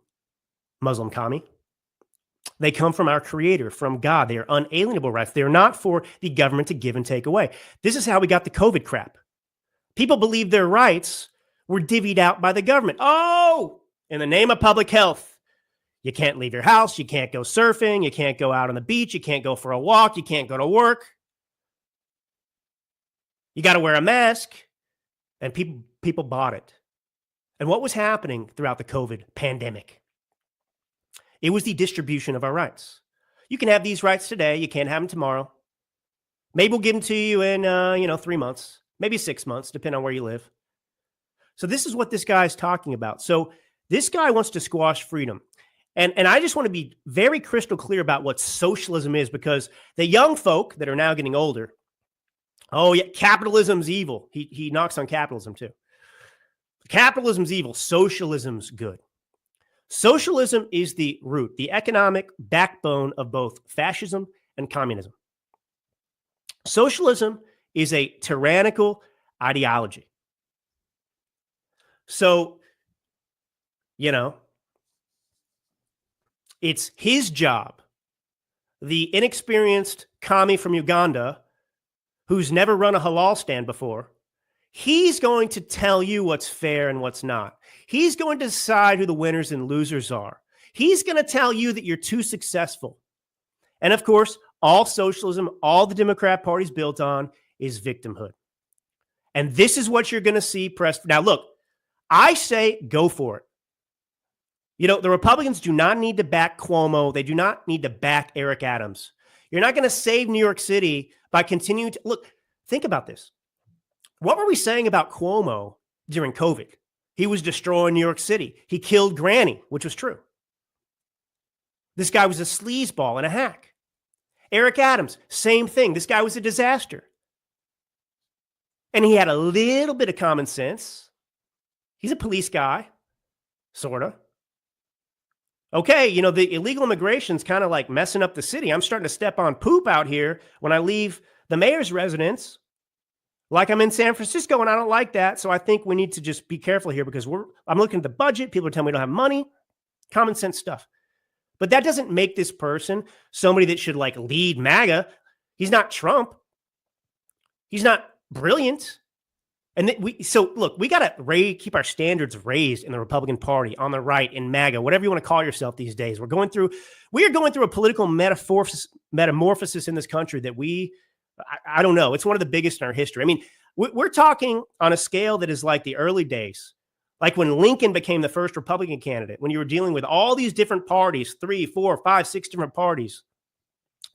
Speaker 2: Muslim commie. They come from our Creator, from God. They are unalienable rights. They are not for the government to give and take away. This is how we got the COVID crap. People believe their rights were divvied out by the government. Oh, in the name of public health. You can't leave your house. You can't go surfing. You can't go out on the beach. You can't go for a walk. You can't go to work. You got to wear a mask. And people bought it. And what was happening throughout the COVID pandemic? It was the distribution of our rights. You can have these rights today. You can't have them tomorrow. Maybe we'll give them to you in 3 months, maybe 6 months, depending on where you live. So this is what this guy is talking about. So this guy wants to squash freedom. And I just want to be very crystal clear about what socialism is, because the young folk that are now getting older, oh yeah, capitalism's evil. He knocks on capitalism too. Capitalism's evil. Socialism's good. Socialism is the root, the economic backbone of both fascism and communism. Socialism is a tyrannical ideology. So, you know, it's his job, the inexperienced commie from Uganda who's never run a halal stand before. He's going to tell you what's fair and what's not. He's going to decide who the winners and losers are. He's going to tell you that you're too successful. And of course, all socialism, all the Democrat Party's built on is victimhood. And this is what you're going to see pressed. Now, look, I say go for it. You know, the Republicans do not need to back Cuomo. They do not need to back Eric Adams. You're not going to save New York City by continuing to look. Think about this. What were we saying about Cuomo during COVID? He was destroying New York City. He killed Granny, which was true. This guy was a sleazeball and a hack. Eric Adams, same thing. This guy was a disaster. And he had a little bit of common sense. He's a police guy, sort of. Okay, you know, the illegal immigration's kind of like messing up the city. I'm starting to step on poop out here when I leave the mayor's residence. Like I'm in San Francisco, and I don't like that. So I think we need to just be careful here because I'm looking at the budget. People are telling me we don't have money. Common sense stuff. But that doesn't make this person somebody that should like lead MAGA. He's not Trump. He's not brilliant. And so look, we got to keep our standards raised in the Republican Party, on the right, in MAGA, whatever you want to call yourself these days. We are going through a political metamorphosis in this country that I don't know. It's one of the biggest in our history. I mean, we're talking on a scale that is like the early days, like when Lincoln became the first Republican candidate, when you were dealing with all these different parties, 3, 4, 5, 6 different parties.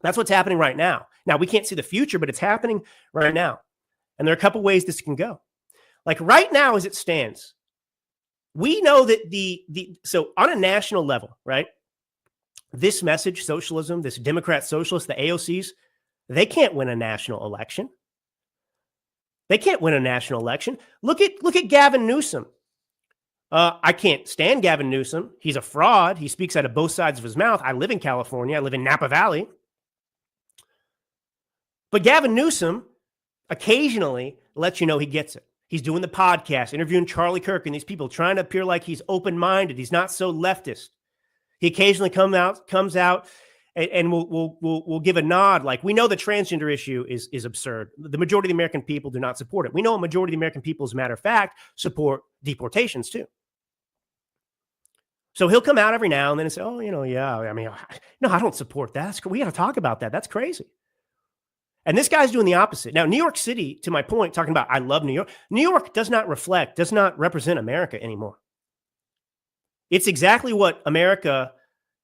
Speaker 2: That's what's happening right now. Now, we can't see the future, but it's happening right now. And there are a couple ways this can go. Like right now, as it stands, we know that so on a national level, right? This message, socialism, this Democrat socialist, the AOCs, they can't win a national election. They can't win a national election. Look at Gavin Newsom. I can't stand Gavin Newsom. He's a fraud. He speaks out of both sides of his mouth. I live in California. I live in Napa Valley. But Gavin Newsom occasionally lets you know he gets it. He's doing the podcast, interviewing Charlie Kirk and these people, trying to appear like he's open-minded. He's not so leftist. He occasionally comes out and we'll give a nod. Like, we know the transgender issue is absurd. The majority of the American people do not support it. We know a majority of the American people, as a matter of fact, support deportations too. So he'll come out every now and then and say, oh, yeah, I mean, no, I don't support that. We got to talk about that. That's crazy. And this guy's doing the opposite. Now, New York City, to my point, talking about I love New York. New York does not represent America anymore. It's exactly what America,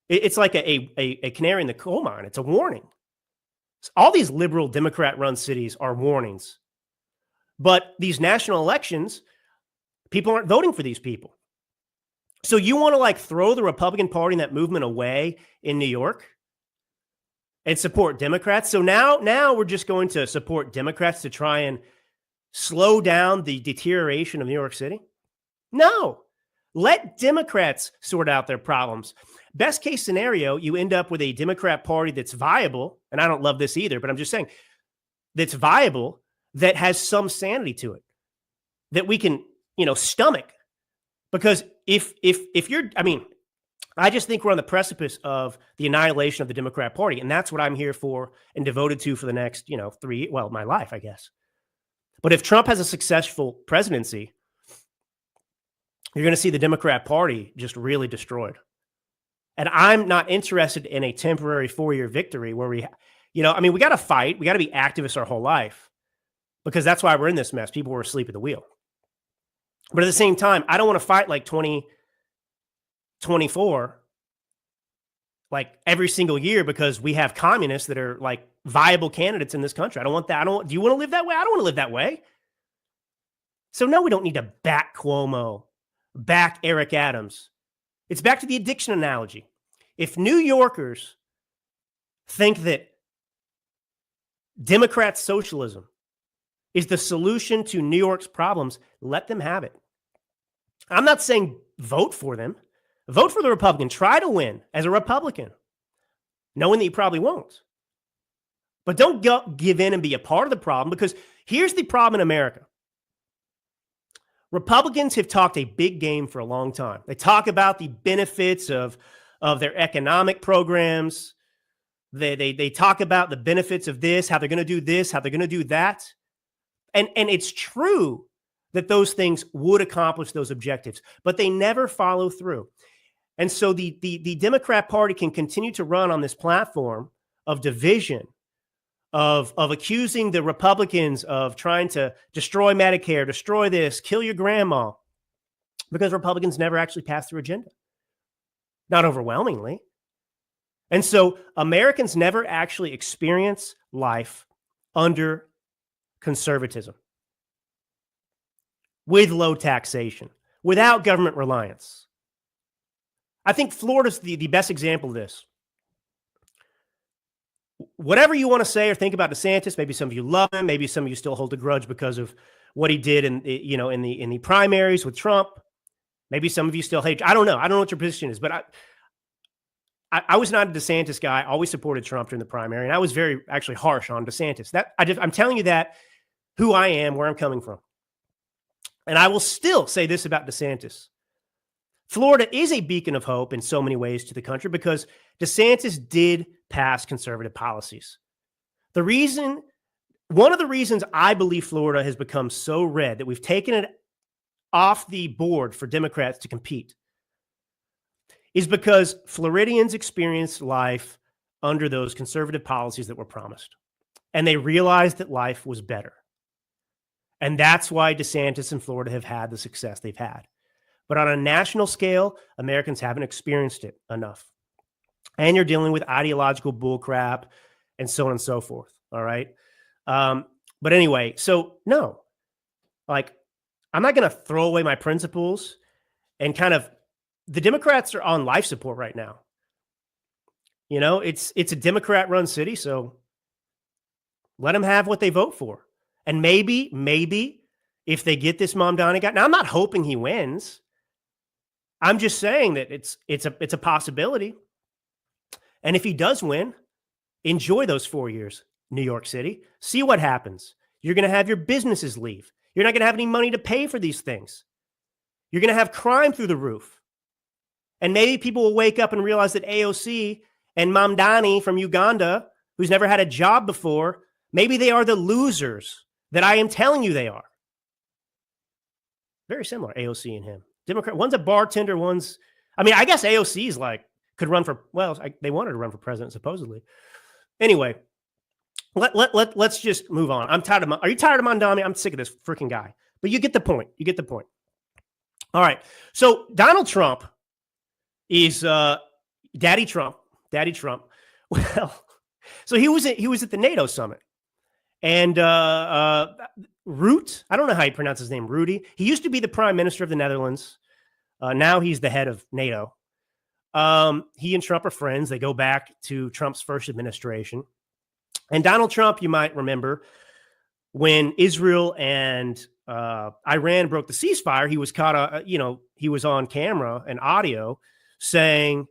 Speaker 2: it's like a canary in the coal mine. It's a warning. All these liberal Democrat-run cities are warnings. But these national elections, people aren't voting for these people. So you want to like throw the Republican Party and that movement away in New York and support Democrats? So now we're just going to support Democrats to try and slow down the deterioration of New York City? No. Let Democrats sort out their problems. Best case scenario, you end up with a Democrat Party that's viable, and I don't love this either, but I'm just saying, that's viable, that has some sanity to it, that we can, stomach. Because if you're, I just think we're on the precipice of the annihilation of the Democrat Party, and that's what I'm here for and devoted to for the next, my life, I guess. But if Trump has a successful presidency, you're going to see the Democrat Party just really destroyed. And I'm not interested in a temporary 4-year victory where we got to fight. We got to be activists our whole life because that's why we're in this mess. People were asleep at the wheel. But at the same time, I don't want to fight like 2024, like every single year, because we have communists that are like viable candidates in this country. I don't want that. Do you want to live that way? I don't want to live that way. So no, we don't need to back Cuomo, back Eric Adams. It's back to the addiction analogy. If New Yorkers think that Democrat socialism is the solution to New York's problems, let them have it. I'm not saying vote for them. Vote for the Republican. Try to win as a Republican, knowing that you probably won't. But don't give in and be a part of the problem, because here's the problem in America. Republicans have talked a big game for a long time. They talk about the benefits of their economic programs. They talk about the benefits of this, how they're going to do this, how they're going to do that. And it's true that those things would accomplish those objectives, but they never follow through. And so the Democrat Party can continue to run on this platform of division, of accusing the Republicans of trying to destroy Medicare, destroy this, kill your grandma, because Republicans never actually pass their agenda. Not overwhelmingly. And so Americans never actually experience life under conservatism, with low taxation, without government reliance. I think Florida's the best example of this. Whatever you want to say or think about DeSantis, maybe some of you love him, maybe some of you still hold a grudge because of what he did in the primaries with Trump. Maybe some of you still hate. I don't know what your position is, but I was not a DeSantis guy. I always supported Trump during the primary, and I was very actually harsh on DeSantis. I'm telling you that who I am, where I'm coming from. And I will still say this about DeSantis. Florida is a beacon of hope in so many ways to the country because DeSantis did pass conservative policies. One of the reasons I believe Florida has become so red, that we've taken it off the board for Democrats to compete, is because Floridians experienced life under those conservative policies that were promised. And they realized that life was better. And that's why DeSantis and Florida have had the success they've had. But on a national scale, Americans haven't experienced it enough. And you're dealing with ideological bullcrap and so on and so forth. All right. But anyway, so no, I'm not going to throw away my principles and the Democrats are on life support right now. It's a Democrat run city. So let them have what they vote for. And maybe if they get this Mamdani guy, now I'm not hoping he wins. I'm just saying that it's a possibility. And if he does win, enjoy those 4 years, New York City. See what happens. You're going to have your businesses leave. You're not going to have any money to pay for these things. You're going to have crime through the roof. And maybe people will wake up and realize that AOC and Mamdani from Uganda, who's never had a job before, maybe they are the losers that I am telling you they are. Very similar, AOC and him. Democrat, one's a bartender, I guess AOC is could run for, they wanted to run for president, supposedly. Anyway, let's just move on. Are you tired of Mamdani? I'm sick of this freaking guy. But you get the point. All right. So Donald Trump is Daddy Trump. Well, so he was at the NATO summit. And Rutte, I don't know how you pronounce his name, Rudy. He used to be the prime minister of the Netherlands. Now he's the head of NATO. He and Trump are friends. They go back to Trump's first administration. And Donald Trump, you might remember, when Israel and Iran broke the ceasefire, he was caught, he was on camera and audio saying,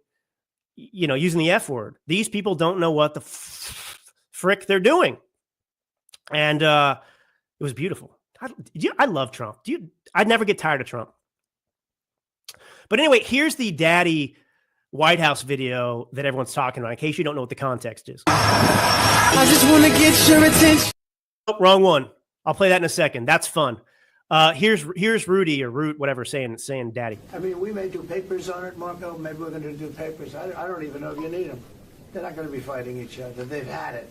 Speaker 2: using the F word. These people don't know what the frick they're doing. And it was beautiful. I love Trump. I'd never get tired of Trump. But anyway, here's the daddy White House video that everyone's talking about, in case you don't know what the context is.
Speaker 9: I just want to get your attention.
Speaker 2: Oh, wrong one. I'll play that in a second. That's fun. Here's Rudy or Root, whatever, saying daddy.
Speaker 5: I mean, we may do papers on it, Marco. Maybe we're going to do papers. I don't even know if you need them. They're not going to be fighting each other. They've had it.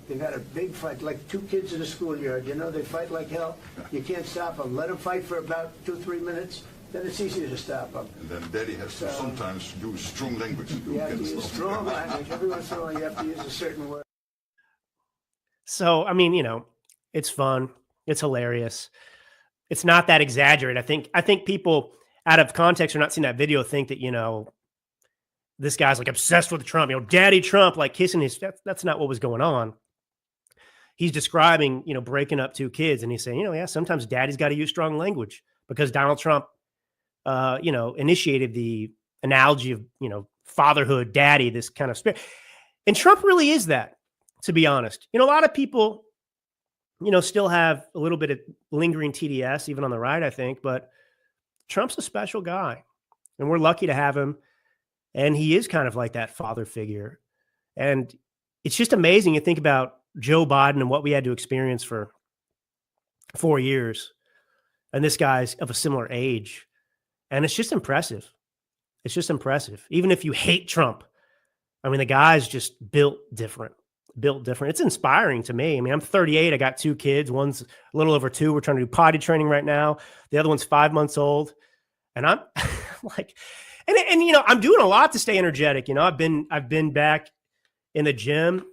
Speaker 5: They've had a big fight, like two kids in a schoolyard. They fight like hell. You can't stop them. Let them fight for about 2-3 minutes. Then it's easier to stop them.
Speaker 10: And then Daddy has to sometimes use strong language.
Speaker 5: You have to use strong language. Every once in a while, you have to use a certain word.
Speaker 2: So, it's fun. It's hilarious. It's not that exaggerated. I think people out of context or not seeing that video think that, this guy's obsessed with Trump, Daddy Trump, kissing his, that's not what was going on. He's describing, breaking up two kids. And he's saying, sometimes daddy's got to use strong language because Donald Trump, initiated the analogy of, fatherhood, daddy, this kind of spirit. And Trump really is that, to be honest. A lot of people still have a little bit of lingering TDS, even on the right, I think. But Trump's a special guy, and we're lucky to have him. And he is kind of like that father figure. And it's just amazing to think about Joe Biden and what we had to experience for 4 years. And this guy's of a similar age. And it's just impressive. It's just impressive. Even if you hate Trump, I mean, the guy's just built different. It's inspiring to me. I mean, I'm 38. I got 2 kids. One's a little over 2. We're trying to do potty training right now. The other one's 5 months old. And I'm like, and I'm doing a lot to stay energetic. I've been back in the gym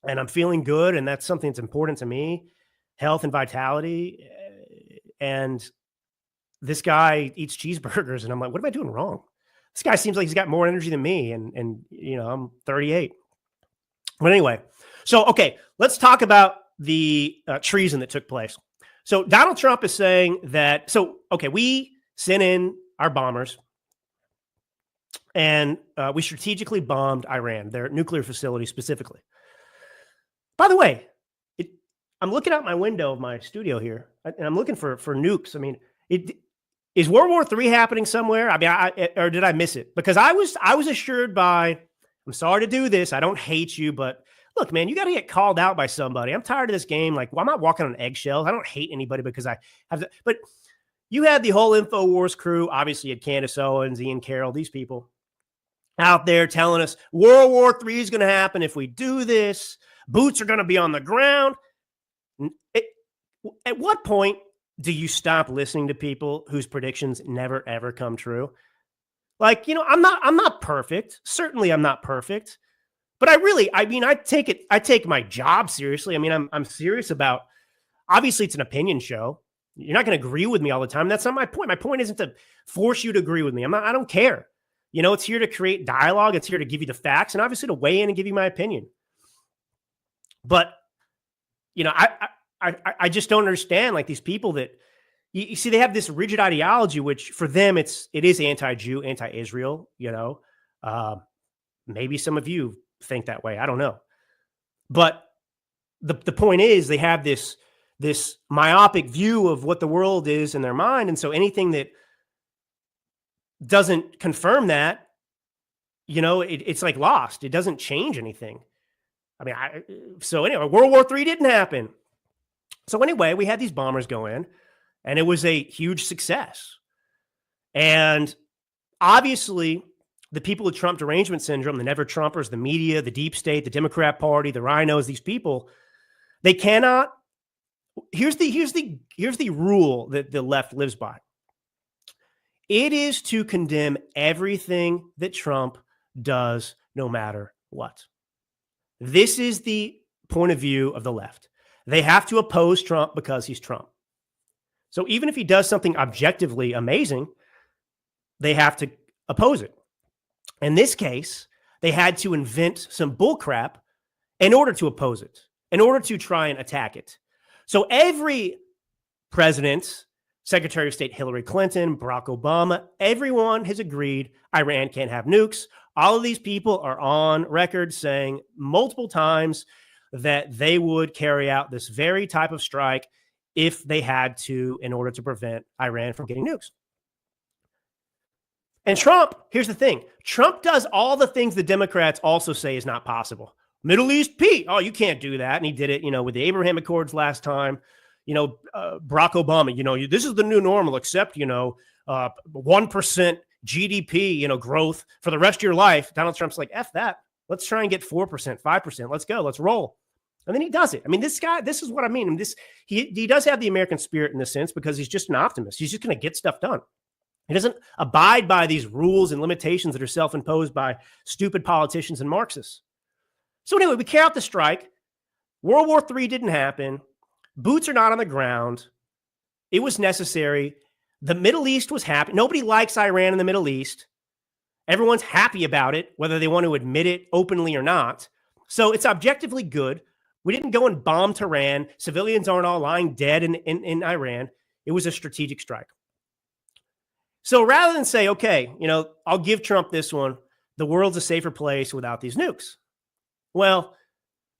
Speaker 2: and I'm feeling good. And that's something that's important to me, health and vitality. And this guy eats cheeseburgers and I'm like, what am I doing wrong? This guy seems like he's got more energy than me. And I'm 38. But anyway, so, okay, let's talk about the treason that took place. So Donald Trump is saying that, we sent in our bombers and we strategically bombed Iran, their nuclear facility specifically. By the way, I'm looking out my window of my studio here and I'm looking for nukes. I mean, is World War III happening somewhere? I mean, or did I miss it? Because I was assured by, I'm sorry to do this, I don't hate you, but look, man, you got to get called out by somebody. I'm tired of this game. Like, well, I'm not walking on eggshells. I don't hate anybody because I have to, but you had the whole InfoWars crew. Obviously, you had Candace Owens, Ian Carroll, these people out there telling us World War III is going to happen if we do this. Boots are going to be on the ground. At what point do you stop listening to people whose predictions never, ever come true? Like, I'm not perfect. Certainly I'm not perfect, but I take my job seriously. I mean, I'm serious about, obviously it's an opinion show. You're not going to agree with me all the time. That's not my point. My point isn't to force you to agree with me. I don't care. It's here to create dialogue. It's here to give you the facts and obviously to weigh in and give you my opinion. But, I just don't understand, like, these people that, you see, they have this rigid ideology, which for them, it is anti-Jew, anti-Israel, maybe some of you think that way. I don't know. But the point is they have this myopic view of what the world is in their mind. And so anything that doesn't confirm that, it's like lost. It doesn't change anything. I mean, so anyway, World War III didn't happen. So anyway, we had these bombers go in. And it was a huge success. And obviously, the people with Trump derangement syndrome, the never Trumpers, the media, the deep state, the Democrat Party, the rhinos, these people, they cannot. Here's the rule that the left lives by. It is to condemn everything that Trump does, no matter what. This is the point of view of the left. They have to oppose Trump because he's Trump. So even if he does something objectively amazing, they have to oppose it. In this case, they had to invent some bullcrap in order to oppose it, in order to try and attack it. So every president, Secretary of State Hillary Clinton, Barack Obama, everyone has agreed Iran can't have nukes. All of these people are on record saying multiple times that they would carry out this very type of strike if they had to, in order to prevent Iran from getting nukes. And Trump, here's the thing. Trump does all the things the Democrats also say is not possible. Middle East peace. Oh, you can't do that. And he did it, with the Abraham Accords last time. Barack Obama, this is the new normal, except, 1% GDP, growth for the rest of your life. Donald Trump's like, F that. Let's try and get 4%, 5%. Let's go. Let's roll. And then he does it. I mean, this guy, this is what I mean. He does have the American spirit in this sense because he's just an optimist. He's just going to get stuff done. He doesn't abide by these rules and limitations that are self-imposed by stupid politicians and Marxists. So anyway, we carry out the strike. World War III didn't happen. Boots are not on the ground. It was necessary. The Middle East was happy. Nobody likes Iran in the Middle East. Everyone's happy about it, whether they want to admit it openly or not. So it's objectively good. We didn't go and bomb Tehran. Civilians aren't all lying dead in Iran. It was a strategic strike. So rather than say, okay, I'll give Trump this one, the world's a safer place without these nukes. Well,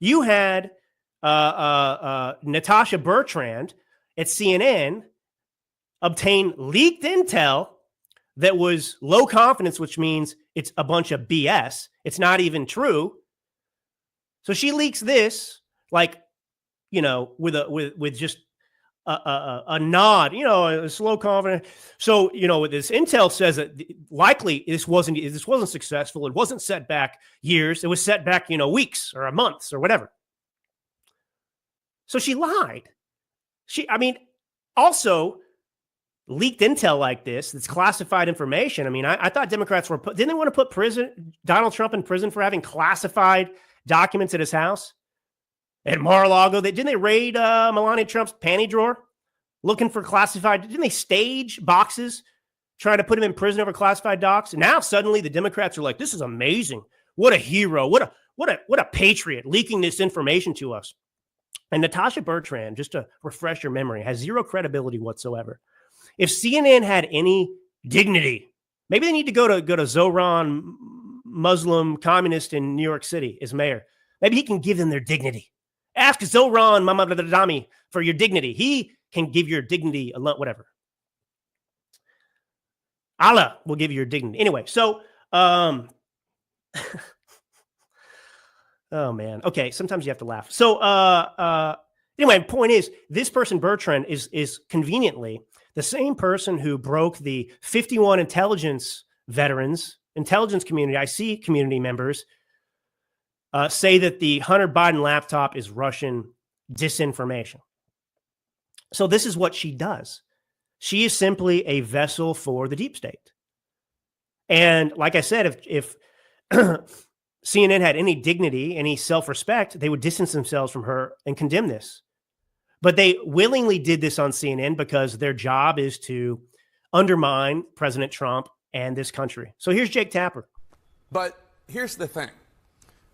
Speaker 2: you had Natasha Bertrand at CNN obtained leaked intel that was low confidence, which means it's a bunch of BS. It's not even true. So she leaks this, like, with just a nod, a slow confidence. So, this intel says that likely this wasn't successful. It wasn't set back years. It was set back, weeks or months or whatever. So she lied. Also leaked intel like this, that's classified information. I thought Democrats didn't they want to put Donald Trump in prison for having classified documents at his house? At Mar-a-Lago, didn't they raid Melania Trump's panty drawer looking for classified? Didn't they stage boxes trying to put him in prison over classified docs? And now suddenly the Democrats are like, "This is amazing! What a hero! What a patriot leaking this information to us." And Natasha Bertrand, just to refresh your memory, has zero credibility whatsoever. If CNN had any dignity, maybe they need to go to Zoran, Muslim communist in New York City as mayor. Maybe he can give them their dignity. Ask Zoran Mammadadami for your dignity. He can give your dignity a lot, whatever. Allah will give you your dignity. Anyway, so, oh man. Okay, sometimes you have to laugh. So, anyway, point is, this person, Bertrand, is conveniently the same person who broke the 51 intelligence community, IC community members, say that the Hunter Biden laptop is Russian disinformation. So this is what she does. She is simply a vessel for the deep state. And like I said, if CNN had any dignity, any self-respect, they would distance themselves from her and condemn this. But they willingly did this on CNN because their job is to undermine President Trump and this country. So here's Jake Tapper.
Speaker 11: But here's the thing.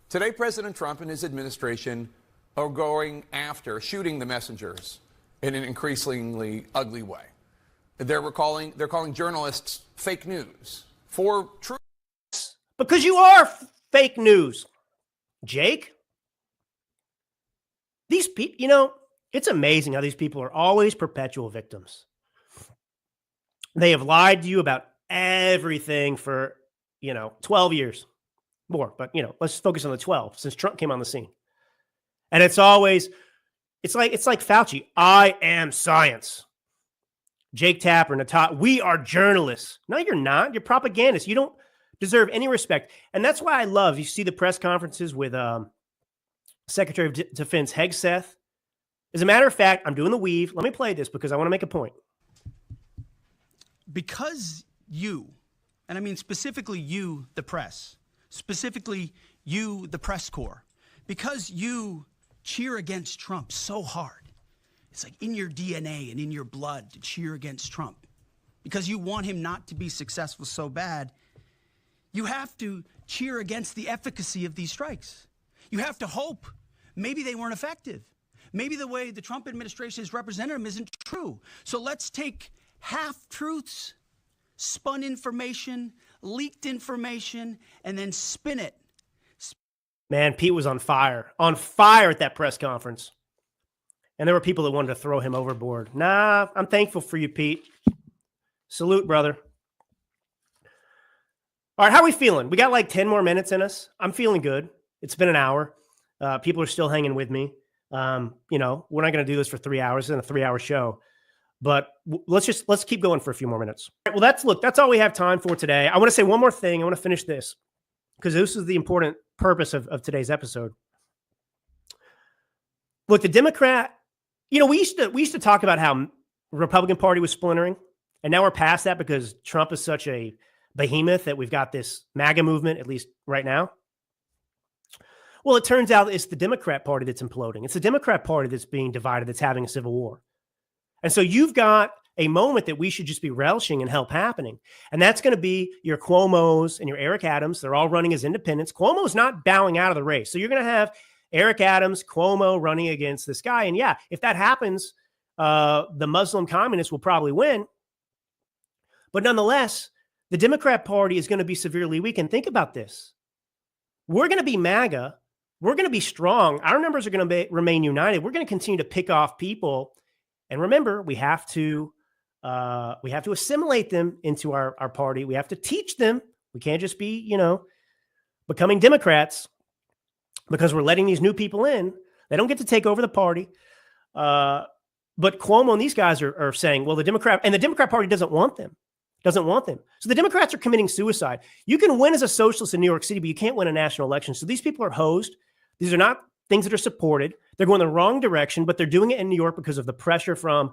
Speaker 11: Today, President Trump and his administration are going after shooting the messengers in an increasingly ugly way. They're calling journalists fake news for truth.
Speaker 2: Because you are fake news, Jake. These people, it's amazing how these people are always perpetual victims. They have lied to you about everything for, 12 years. More, but let's focus on the 12 since Trump came on the scene. And it's like Fauci. I am science. Jake Tapper, Natasha, we are journalists. No, you're not. You're propagandists. You don't deserve any respect. And that's why I love, you see the press conferences with Secretary of Defense Hegseth. As a matter of fact, I'm doing the weave. Let me play this because I want to make a point.
Speaker 12: Because you, and I mean specifically you, the press, specifically you, the press corps, because you cheer against Trump so hard. It's like in your DNA and in your blood to cheer against Trump. Because you want him not to be successful so bad, you have to cheer against the efficacy of these strikes. You have to hope maybe they weren't effective. Maybe the way the Trump administration has represented him isn't true. So let's take half-truths, spun information, leaked information, and then spin it.
Speaker 2: Man, Pete was on fire at that press conference. And there were people that wanted to throw him overboard. Nah, I'm thankful for you, Pete. Salute, brother. All right, how are we feeling? We got like 10 more minutes in us. I'm feeling good. It's been an hour. People are still hanging with me. We're not going to do this for 3 hours. It's a 3-hour show. But let's keep going for a few more minutes. All right, well, that's all we have time for today. I want to say one more thing. I want to finish this because this is the important purpose of today's episode. Look, the Democrat, we used to talk about how Republican Party was splintering, and now we're past that because Trump is such a behemoth that we've got this MAGA movement, at least right now. Well, it turns out it's the Democrat Party that's imploding. It's the Democrat Party that's being divided, that's having a civil war. And so you've got a moment that we should just be relishing and help happening. And that's going to be your Cuomos and your Eric Adams. They're all running as independents. Cuomo's not bowing out of the race. So you're going to have Eric Adams, Cuomo running against this guy. And yeah, if that happens, the Muslim communists will probably win. But nonetheless, the Democrat Party is going to be severely weak. And think about this. We're going to be MAGA we're going to be strong. Our numbers are going to remain united. We're going to continue to pick off people. And remember, we have to assimilate them into our party. We have to teach them. We can't just be, becoming Democrats because we're letting these new people in. They don't get to take over the party. But Cuomo and these guys are saying, well, the Democrat Party doesn't want them. So the Democrats are committing suicide. You can win as a socialist in New York City, but you can't win a national election. So these people are hosed. These are not things that are supported. They're going the wrong direction, but they're doing it in New York because of the pressure from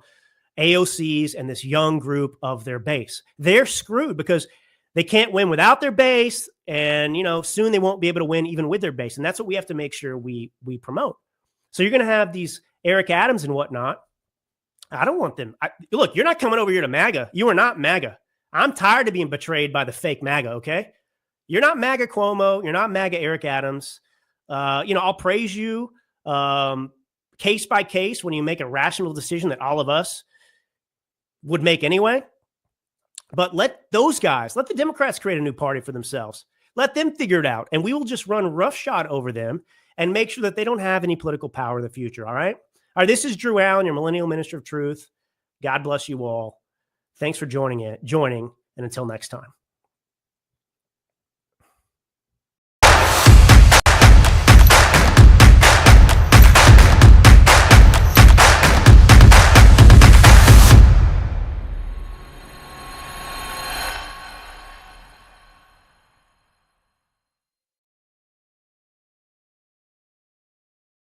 Speaker 2: AOCs and this young group of their base. They're screwed because they can't win without their base. And, soon they won't be able to win even with their base. And that's what we have to make sure we promote. So you're going to have these Eric Adams and whatnot. I don't want them. Look, you're not coming over here to MAGA. You are not MAGA. I'm tired of being betrayed by the fake MAGA, okay? You're not MAGA Cuomo. You're not MAGA Eric Adams. I'll praise you case by case when you make a rational decision that all of us would make anyway. But let the Democrats create a new party for themselves. Let them figure it out. And we will just run roughshod over them and make sure that they don't have any political power in the future, all right? All right, this is Drew Allen, your Millennial Minister of Truth. God bless you all. Thanks for joining, and until next time.